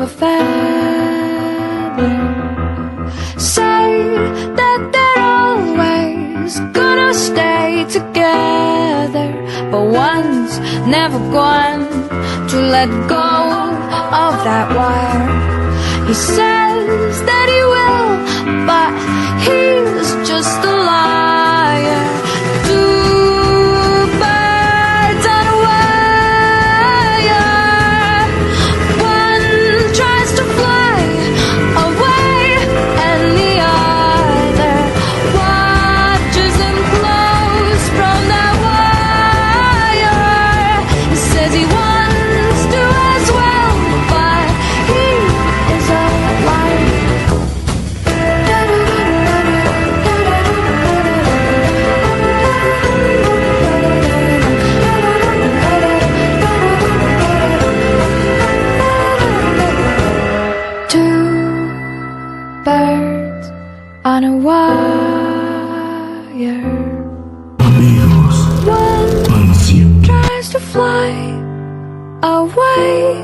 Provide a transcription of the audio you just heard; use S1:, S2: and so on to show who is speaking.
S1: feather. Say that they're always gonna stay together, but one's never going to let go of that wire. He says that he will, but he's just a liar. Two birds on a wire. One tries to fly away, and the other watches him close from that wire. He says he wants to as well, but he is a liar. Two birds on a wire.
S2: Amigos,
S1: One
S2: cuando
S1: tries to fly away,